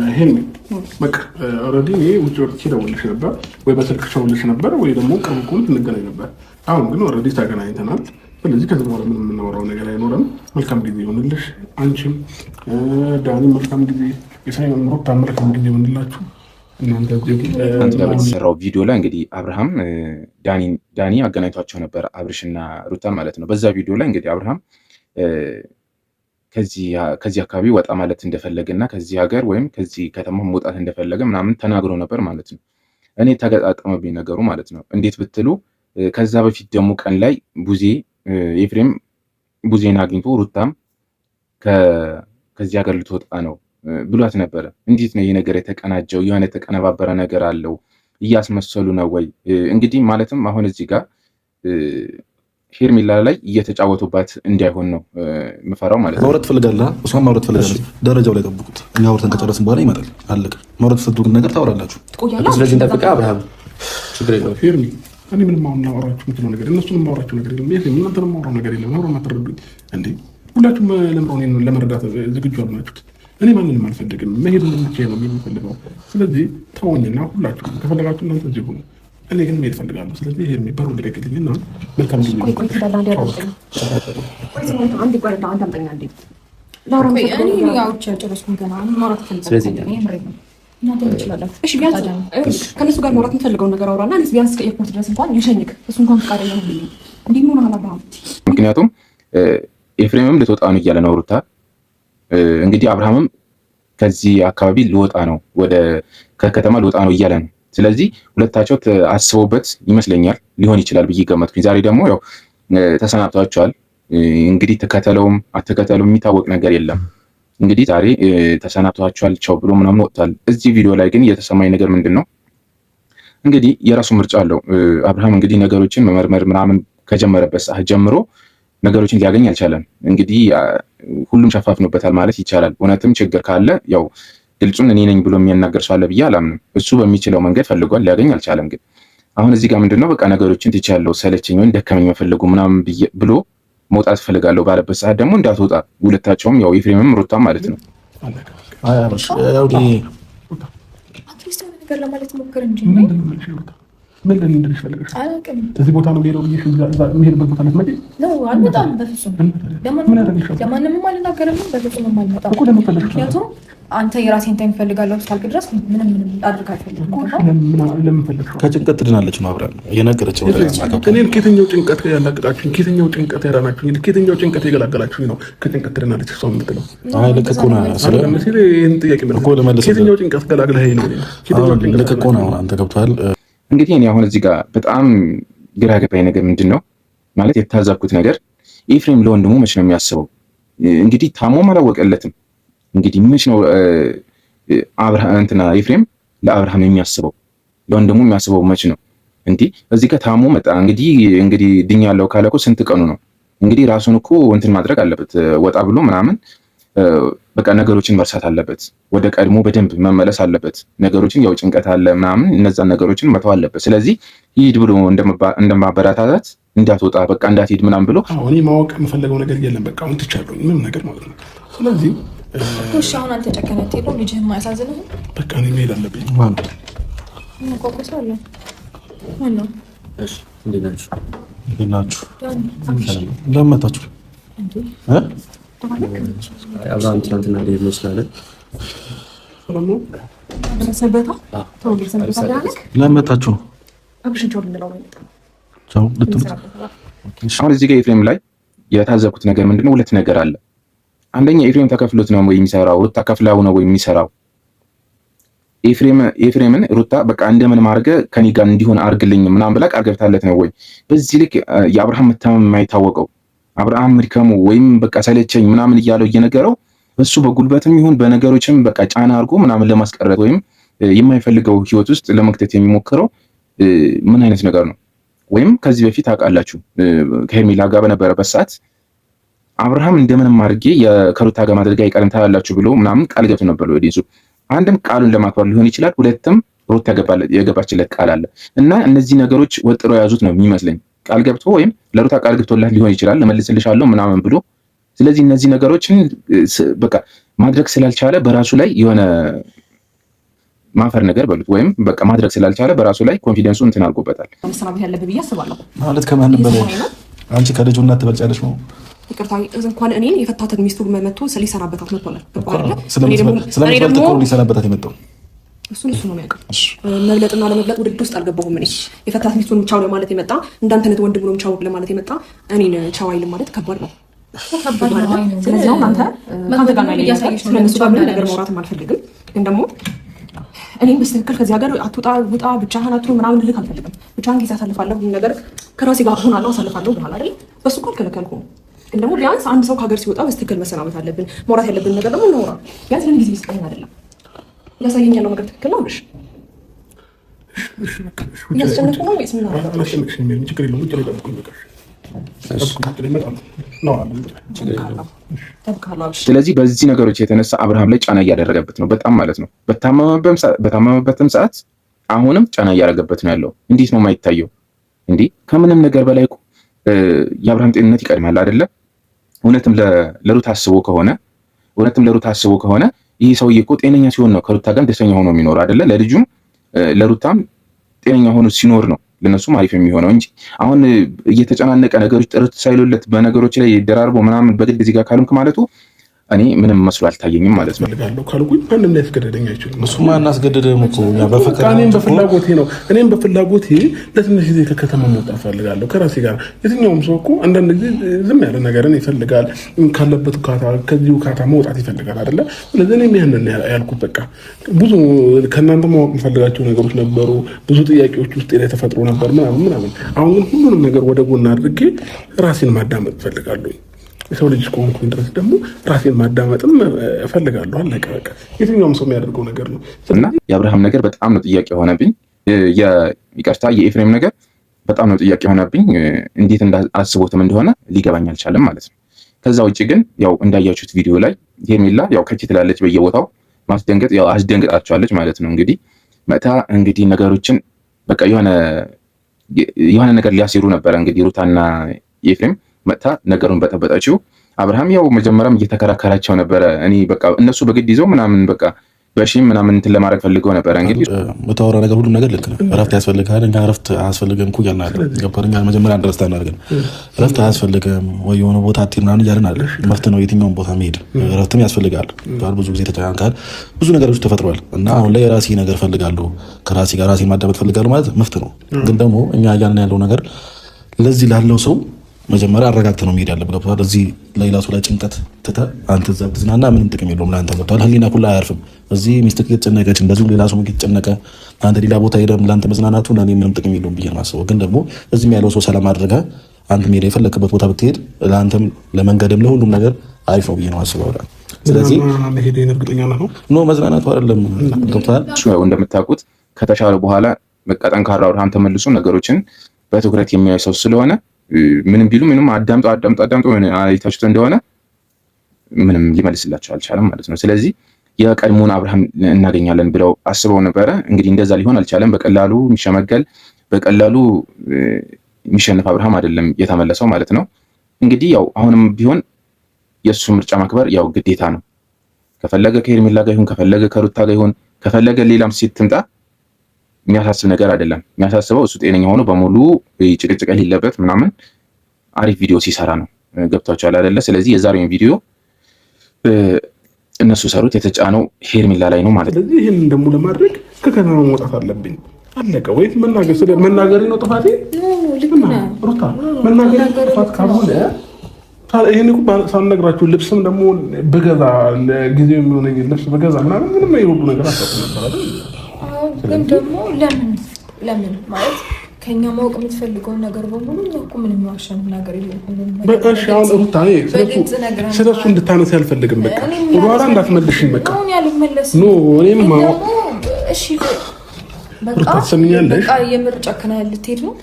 ይሄን በቃ ኦልሬዲ ውጭ ወጥቼ ደውልሽ ነበር ወይ በስልክ ደውልሽ ነበር ወይ ደግሞ ቅርብ ቁም እንገናኝ ነበር። አሁን ግን ኦልሬዲ ተገናኝተናል። ስለዚህ ከዚህ በኋላ ምንም የምናወራው ነገር አይኖርም። መልካም ጊዜ ይሆንልሽ። አንቺም ዳኒ መልካም ጊዜ፣ የሳይመን ሩታ መልካም ጊዜ ይሆንላችሁ። እናንተ በተሰራው ቪዲዮ ላይ እንግዲህ አብርሃም ዳኒ አገናኝቷቸው ነበር፣ አብርሽና ሩታን ማለት ነው። በዛ ቪዲዮ ላይ እንግዲህ አብርሃም ከዚህ አካባቢ ወጣ ማለት እንደፈለገ እና ከዚህ ሀገር ወይም ከዚህ ከተማ መውጣት እንደፈለገ ምናምን ተናግሮ ነበር ማለት ነው። እኔ ተገጣጠመብኝ ነገሩ ማለት ነው። እንዴት ብትሉ ከዛ በፊት ደግሞ ቀን ላይ ኤፍሬም ቡዜን አግኝቶ ሩታም ከዚህ ሀገር ልትወጣ ነው ብሏት ነበረ። እንዴት ነው ይህ ነገር የተቀናጀው? የሆነ የተቀነባበረ ነገር አለው? እያስመሰሉ ነው ወይ? እንግዲህ ማለትም አሁን እዚህ ጋር ሄርሜላ ላይ እየተጫወቱባት እንዳይሆን ነው የምፈራው ማለት ነው። ማውራት ትፈልጋለህ? እሷን ማውራት ትፈልጋለች። ደረጃው ላይ ጠብቁት። እኛ አውርተን ከጨረስን በኋላ ይመጣል። አለቀ። ማውራት የምትፈልጉትን ነገር ታወራላችሁ። ስለዚህ እንጠብቅ። አብርሃም ችግር የለውም። ሄርሜ እኔ ምንም አሁን ላወራችሁ የምትለው ነገር እነሱንም ማውራችሁ ነገር የለም። እናንተንም ማውራው ነገር የለም። አውራ ማትረዱኝ እንዴ? ሁላችሁም ለመረዳት ዝግጁ አልናችሁት። እኔ ማንንም አልፈልግም። መሄድ ብቻ ነው የሚፈልገው። ስለዚህ ተወኝና ሁላችሁም ከፈለጋችሁ እናንተ እዚህ ሁኑ። እኔ ግን መሄድ እፈልጋለሁ። ስለዚህ ይሄ የሚባሉ እንደቀቅልኝና መልካም ጊዜ ከነሱ ጋር ማውራት የምፈልገውን ነገር አውራና ቢያንስ ከኤርፖርት ድረስ እንኳን ይሸኝክ እሱ እንኳን ፈቃደኛ ነው። እንዲህ ሆነ አላባም። ምክንያቱም ኤፍሬምም ልትወጣ ነው እያለ ነው ሩታ። እንግዲህ አብርሃምም ከዚህ አካባቢ ልወጣ ነው ከከተማ ልወጣ ነው እያለ ነው። ስለዚህ ሁለታቸው አስበውበት ይመስለኛል ሊሆን ይችላል ብዬ ገመትኩኝ። ዛሬ ደግሞ ያው ተሰናብቷቸዋል። እንግዲህ ተከተለውም አትከተለውም የሚታወቅ ነገር የለም። እንግዲህ ዛሬ ተሰናብቷቸዋል ቻው ብሎ ምናምን ወጥቷል። እዚህ ቪዲዮ ላይ ግን የተሰማኝ ነገር ምንድን ነው? እንግዲህ የራሱ ምርጫ አለው አብርሃም። እንግዲህ ነገሮችን መመርመር ምናምን ከጀመረበት ሰዓት ጀምሮ ነገሮችን ሊያገኝ አልቻለም። እንግዲህ ሁሉም ሸፋፍኖበታል ማለት ይቻላል። እውነትም ችግር ካለ ያው ግልጹን እኔ ነኝ ብሎ የሚያናገር ሰው አለ ብዬ አላምንም። እሱ በሚችለው መንገድ ፈልጓል፣ ሊያገኝ አልቻለም። ግን አሁን እዚህ ጋር ምንድነው በቃ ነገሮችን ትቻለው፣ ሰለቸኝ ወይም ደከመኝ መፈለጉ ምናምን ብሎ መውጣት ፈልጋለሁ ባለበት ሰዓት ደግሞ እንዳትወጣ ሁለታቸውም ያው ኤፍሬምም ሩታም ማለት ነው ነገር ለማለት ሞክር እንጂ ምን ልንድልሽ ፈልገሽ እዚህ ቦታ ነው ሄደው የሚሄድበት ቦታ ነው ማለት ነው። አልመጣም በፍጹም ለማንም አልናገርም። በፍጹም አልመጣም። ምክንያቱም አንተ የራሴን ታይም ፈልጋለሁ እስካልክ ድረስ ምንም አድርግ አልፈልግም። ከጭንቀት ትድናለች ነው አብራ እየነገረችው። እኔን ከየትኛው ጭንቀት ያላቀቃችሁኝ? ከየትኛው ጭንቀት ያዳናችሁኝ? ከየትኛው ጭንቀት የገላገላችሁኝ ነው ከጭንቀት ትድናለች እሷ የምትለው? አይ ልክ እኮ ነው። ይሄን ጥያቄ ማለት ከየትኛው ጭንቀት ገላግለኸኝ ነው? ልክ እኮ ነው። አንተ ገብቶሃል። እንግዲህ እኔ አሁን እዚህ ጋር በጣም ግራ ገባኝ ነገር ምንድን ነው ማለት የታዘብኩት ነገር ኤፍሬም ለወንድሙ መች ነው የሚያስበው? እንግዲህ ታሞም አላወቀለትም። እንግዲህ መች ነው ኤፍሬም ለአብርሃም የሚያስበው? ለወንድሙ የሚያስበው መች ነው? እንዲህ እዚህ ጋር ታሞ መጣ። እንግዲህ ድኛለሁ ካለ እኮ ስንት ቀኑ ነው? እንግዲህ ራሱን እኮ እንትን ማድረግ አለበት፣ ወጣ ብሎ ምናምን በቃ ነገሮችን መርሳት አለበት። ወደ ቀድሞ በደንብ መመለስ አለበት። ነገሮችን ያው ጭንቀት አለ ምናምን እነዛን ነገሮችን መተው አለበት። ስለዚህ ሂድ ብሎ እንደማበረታታት እንዳትወጣ በቃ እንዳትሄድ ምናምን ብሎ እኔ ማወቅ የምፈልገው ነገር የለም። በቃ አሁን ትቻለሁ ምንም ነገር ማለት ነው። ስለዚህ እሺ አሁን አንተ ጨከነ ትሄዱ ልጅህን ማያሳዝንህ? በቃ እኔ መሄድ አለብኝ። ማነው? እሺ እንዴት ናችሁ? ለምን መጣችሁ? አብርሃም ትናንትና እንዴት ነው ስላለ ለምን መጣችሁ? አሁን እዚህ ጋር ኤፍሬም ላይ የታዘብኩት ነገር ምንድነው? ሁለት ነገር አለ። አንደኛ ኤፍሬም ተከፍሎት ነው ወይ የሚሰራው? ሩታ ከፍላው ነው ወይ የሚሰራው? ኤፍሬምን ሩታ በቃ እንደምን አድርገህ ከኔ ጋር እንዲሆን አድርግልኝ ምናምን ብላ ቃል ገብታለት ነው ወይ? በዚህ ልክ የአብርሃም መታመም የማይታወቀው አብርሃም ምድከሙ ወይም በቃ ሰለቸኝ ምናምን እያለው እየነገረው እሱ በጉልበትም ይሁን በነገሮችም በቃ ጫና አድርጎ ምናምን ለማስቀረት ወይም የማይፈልገው ህይወት ውስጥ ለመክተት የሚሞክረው ምን አይነት ነገር ነው? ወይም ከዚህ በፊት ታውቃላችሁ ከሄርሜላ ጋር በነበረበት ሰዓት አብርሃም እንደምንም አድርጌ ከሩታ ጋር ማድረግ አይቀርም ታያላችሁ ብሎ ምናምን ቃል ገብቶ ነበር ወዲሱ። አንድም ቃሉን ለማክበር ሊሆን ይችላል፣ ሁለትም ሩታ የገባችለት ቃል አለ እና እነዚህ ነገሮች ወጥሮ የያዙት ነው የሚመስለኝ። ቃል ገብቶ ወይም ለሩታ ቃል ገብቶላት ሊሆን ይችላል ለመልስልሻለሁ ምናምን ብሎ ስለዚህ እነዚህ ነገሮችን በቃ ማድረግ ስላልቻለ በራሱ ላይ የሆነ ማፈር ነገር በሉት ወይም በቃ ማድረግ ስላልቻለ በራሱ ላይ ኮንፊደንሱ እንትን አድርጎበታል። መሰናበት ያለብህ ብዬ አስባለሁ። ማለት ከማንም በላይ አንቺ ከልጁ እናት ትበልጫለሽ ነው። ይቅርታ እንኳን እኔን የፈታተን ሚስቱ መጥቶ ሊሰናበታት መጥቷል። ስለምትበልጥ እኮ ሊሰናበታት የመጣው እሱ ነው የሚያውቀው። መብለጥና ለመብለጥ ውድድር ውስጥ አልገባሁም። እኔ የፈታት ሚስቱን ቻው ለማለት የመጣ እንዳንተነት ወንድሙንም ቻው ለማለት የመጣ እኔን ቻው አይልም ማለት ከባድ ነው። ስለዚህ አሁን አንተ ከአንተ ጋር ነው ያሳየሽ። ስለነሱ ጋር ምንም ነገር ማውራትም አልፈልግም። ግን ደግሞ እኔም በስትክክል ከዚህ ሀገር አትውጣ ውጣ ብቻህን አትሁን ምናምን ልልህ አልፈልግም። ብቻህን ጊዜ አሳልፋለሁ ነገር ከራሴ ጋር ሆናለሁ አሳልፋለሁ ብለሃል አይደል? በሱ እኮ አልከለከልኩም። ግን ደግሞ ቢያንስ አንድ ሰው ከሀገር ሲወጣ በስትክክል መሰናበት አለብን። ማውራት ያለብን ነገር ደግሞ እናውራ። ቢያንስ ለምን ጊዜ ይስጠኝ አይደለም እያሳየኝ ያለው ነገር ትክክል ነው። እያስጨነቁ ነው ወይስ ምን ስለዚህ በዚህ ነገሮች የተነሳ አብርሃም ላይ ጫና እያደረገበት ነው በጣም ማለት ነው። በታመመበትም ሰዓት አሁንም ጫና እያደረገበት ነው ያለው። እንዴት ነው የማይታየው? እንዲህ ከምንም ነገር በላይ የአብርሃም ጤንነት ይቀድማል አይደለ? እውነትም ለሩታ አስቦ ከሆነ ይህ ሰውዬ እኮ ጤነኛ ሲሆን ነው ከሩታ ጋር ደስተኛ ሆኖ የሚኖር አይደለ? ለልጁም ለሩታም ጤነኛ ሆኖ ሲኖር ነው ለነሱም አሪፍ የሚሆነው እንጂ አሁን እየተጨናነቀ ነገሮች ጥርት ሳይሉለት በነገሮች ላይ ደራርቦ ምናምን በግድ እዚህ ጋር ካልሆንክ ማለቱ እኔ ምንም መስሎ አልታየኝም ማለት ነው። ፈልጋለሁ ካልኩኝ ማንም ሊያስገድደኝ አይችልም። እሱማ እናስገድደም እኮ ያ በፍቅር እኔም በፍላጎቴ ነው። እኔም በፍላጎቴ ለትንሽ ጊዜ ከከተማ መውጣት ፈልጋለሁ ከራሴ ጋር። የትኛውም ሰው እኮ አንዳንድ ጊዜ ዝም ያለ ነገርን ይፈልጋል። ካለበት ከዚሁ ካታ መውጣት ይፈልጋል አይደለ? ስለዚህ እኔም ያንን ያልኩት በቃ ብዙ ከእናንተ ማወቅ የምፈልጋቸው ነገሮች ነበሩ። ብዙ ጥያቄዎች ውስጥ ላይ ተፈጥሮ ነበር ምናምን። አሁን ግን ሁሉንም ነገር ወደ ጎን አድርጌ ራሴን ማዳመጥ እፈልጋለሁ። የሰው ልጅ እስከሆንኩኝ ድረስ ደግሞ ራሴን ማዳመጥም እፈልጋለሁ። አለቀ በቃ። የትኛውም ሰው የሚያደርገው ነገር ነው እና የአብርሃም ነገር በጣም ነው ጥያቄ የሆነብኝ። ይቅርታ የኤፍሬም ነገር በጣም ነው ጥያቄ የሆነብኝ። እንዴት አስቦትም እንደሆነ ሊገባኝ አልቻለም ማለት ነው። ከዛ ውጭ ግን ያው እንዳያችሁት ቪዲዮ ላይ ሄርሜላ ያው ከቺ ትላለች በየቦታው ማስደንገጥ ያው አስደንግጣቸዋለች ማለት ነው። እንግዲህ መታ እንግዲህ ነገሮችን በቃ የሆነ ነገር ሊያሲሩ ነበረ እንግዲህ ሩታና ኤፍሬም መታ ነገሩን በጠበጠችው። አብርሃም ያው መጀመሪያም እየተከራከራቸው ነበረ። እኔ በቃ እነሱ በግድ ይዘው ምናምን በቃ በሺም ምናምን እንትን ለማድረግ ፈልገው ነበር። እንግዲህ የምታወራ ነገር ሁሉ ነገር ልክ ነው። እረፍት ያስፈልጋል። እኛ እረፍት አያስፈልገም እኮ እያልን አይደል? ገባኝ። መጀመሪያ አንደርስታንድ አድርገን እረፍት አያስፈልግም ወይ የሆነ ቦታ አትሄድ ምናምን እያልን አይደል? መፍት ነው የትኛውን ቦታ መሄድ። እረፍትም ያስፈልጋል። ብዙ ጊዜ ተጨናንቃል፣ ብዙ ነገሮች ተፈጥሯል እና አሁን ላይ የራሴ ነገር ፈልጋለሁ፣ ከራሴ ጋር ራሴን ማዳመጥ ፈልጋለሁ ማለት መፍት ነው። ግን ደግሞ እኛ እያልን ያለው ነገር ለዚህ ላለው ሰው መጀመሪያ አረጋግተህ ነው መሄድ ያለብህ። ገብቶሃል? እዚህ ሌላ ሰው ላይ ጭንቀት ትተህ አንተ እዛ ብትዝናና ምንም ጥቅም የለውም ለአንተ። ገብቶሃል? ህሊና ሁላ አያርፍም። እዚህ ሚስትህ እየተጨነቀች እንደዚሁ ሌላ ሰው እየተጨነቀ አንተ ሌላ ቦታ ሄደህ ለአንተ መዝናናቱ ለእኔ ምንም ጥቅም የለውም ብዬ ነው የማስበው። ግን ደግሞ እዚህም ያለው ሰው ሰላም አድርገህ አንተ ሄደህ የፈለክበት ቦታ ብትሄድ ለአንተም ለመንገድም ለሁሉም ነገር አሪፍ ነው ብዬ ነው የማስበው። ስለዚህ መሄዴን እርግጠኛ ነው ኖ መዝናናቱ አይደለም። ገብቶሃል? እንደምታውቁት ከተሻለ በኋላ በቃ ጠንካራ አብርሃም ተመልሶ ነገሮችን በትኩረት የሚያይ ሰው ስለሆነ ምንም ቢሉ ምንም አዳምጦ አይታችሁት እንደሆነ ምንም ሊመልስላቸው አልቻለም ማለት ነው። ስለዚህ የቀድሞውን አብርሃም እናገኛለን ብለው አስበው ነበረ። እንግዲህ እንደዛ ሊሆን አልቻለም። በቀላሉ የሚሸመገል በቀላሉ የሚሸነፍ አብርሃም አይደለም የተመለሰው ማለት ነው። እንግዲህ ያው አሁንም ቢሆን የእሱ ምርጫ ማክበር ያው ግዴታ ነው። ከፈለገ ከሄርሜላ ጋር ይሁን፣ ከፈለገ ከሩታ ጋር ይሁን፣ ከፈለገ ሌላም ሴት ትምጣ የሚያሳስብ ነገር አይደለም። የሚያሳስበው እሱ ጤነኛ ሆኖ በሙሉ ጭቅጭቅ የሌለበት ምናምን አሪፍ ቪዲዮ ሲሰራ ነው። ገብቷቸዋል አይደለ? ስለዚህ የዛሬውን ቪዲዮ እነሱ ሰሩት፣ የተጫነው ሄርሜላ ላይ ነው ማለት ነው። ስለዚህ ይህን ደግሞ ለማድረግ ከከተማ መውጣት አለብኝ። አለቀ። ወይ መናገሬ ነው ጥፋቴ? ሩታ መናገሬ ጥፋት ካልሆነ ይህን ሳልነግራችሁ ልብስም ደግሞ በገዛ ጊዜው የሚሆነኝ ልብስ በገዛ ምንም የሁሉ ነገር አሳቱ ነበር አይደል? ግን ደግሞ ለምን ማለት ከኛ ማወቅ የምትፈልገውን ነገር በሙሉ እኮ ምንም ዋሸን ነገር የለም። በቃሽ አሁን ሩታ ስለሱ እንድታነሳ ያልፈልግም። በቃ ወደኋላ እንዳትመልሽኝ። በቃ ኖ እኔም ማወቅ እሺ ሩታ ትሰሚኛለሽ? በቃ የምር ጨክነህ ልትሄድ ነው